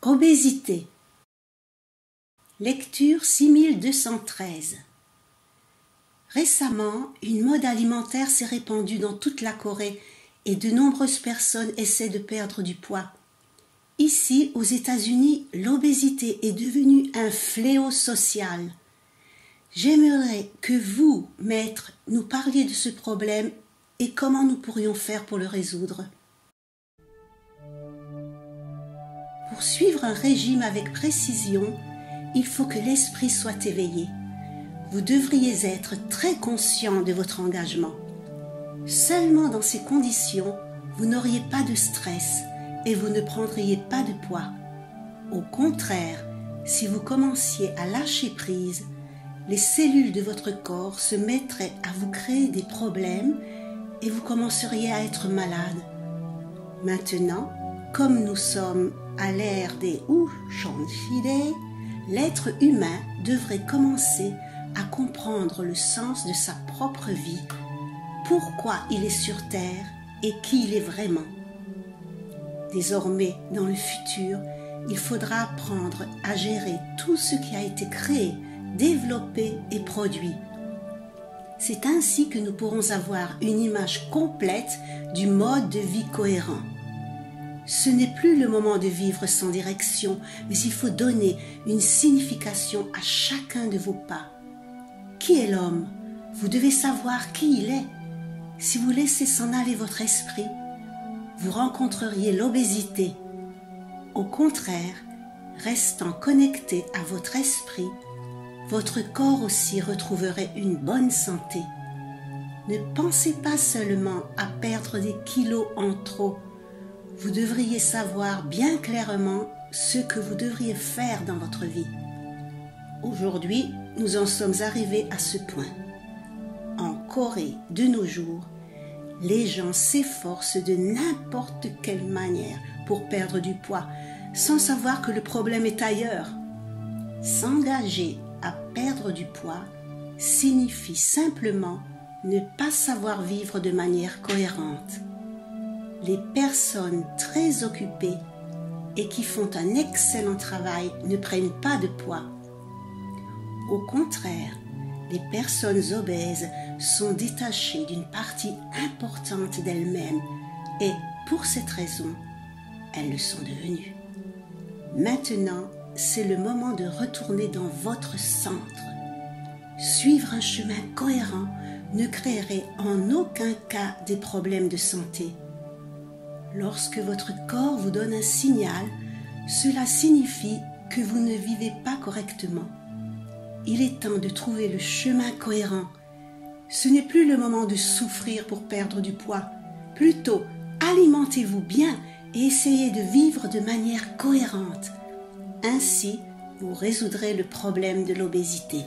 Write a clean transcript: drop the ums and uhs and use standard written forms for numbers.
Obésité. Lecture 6213. Récemment, une mode alimentaire s'est répandue dans toute la Corée et de nombreuses personnes essaient de perdre du poids. Ici, aux États-Unis, l'obésité est devenue un fléau social. J'aimerais que vous, maître, nous parliez de ce problème et comment nous pourrions faire pour le résoudre. Pour suivre un régime avec précision, il faut que l'esprit soit éveillé. Vous devriez être très conscient de votre engagement. Seulement dans ces conditions, vous n'auriez pas de stress et vous ne prendriez pas de poids. Au contraire, si vous commenciez à lâcher prise, les cellules de votre corps se mettraient à vous créer des problèmes et vous commenceriez à être malade. Maintenant, comme nous sommes à l'ère des Ushanshide, l'être humain devrait commencer à comprendre le sens de sa propre vie, pourquoi il est sur Terre et qui il est vraiment. Désormais, dans le futur, il faudra apprendre à gérer tout ce qui a été créé, développé et produit. C'est ainsi que nous pourrons avoir une image complète du mode de vie cohérent. Ce n'est plus le moment de vivre sans direction, mais il faut donner une signification à chacun de vos pas. Qui est l'homme? Vous devez savoir qui il est. Si vous laissez s'en aller votre esprit, vous rencontreriez l'obésité. Au contraire, restant connecté à votre esprit, votre corps aussi retrouverait une bonne santé. Ne pensez pas seulement à perdre des kilos en trop. Vous devriez savoir bien clairement ce que vous devriez faire dans votre vie. Aujourd'hui, nous en sommes arrivés à ce point. En Corée, de nos jours, les gens s'efforcent de n'importe quelle manière pour perdre du poids, sans savoir que le problème est ailleurs. S'engager à perdre du poids signifie simplement ne pas savoir vivre de manière cohérente. Les personnes très occupées et qui font un excellent travail ne prennent pas de poids. Au contraire, les personnes obèses sont détachées d'une partie importante d'elles-mêmes et, pour cette raison, elles le sont devenues. Maintenant, c'est le moment de retourner dans votre centre. Suivre un chemin cohérent ne créerait en aucun cas des problèmes de santé. Lorsque votre corps vous donne un signal, cela signifie que vous ne vivez pas correctement. Il est temps de trouver le chemin cohérent. Ce n'est plus le moment de souffrir pour perdre du poids. Plutôt, alimentez-vous bien et essayez de vivre de manière cohérente. Ainsi, vous résoudrez le problème de l'obésité.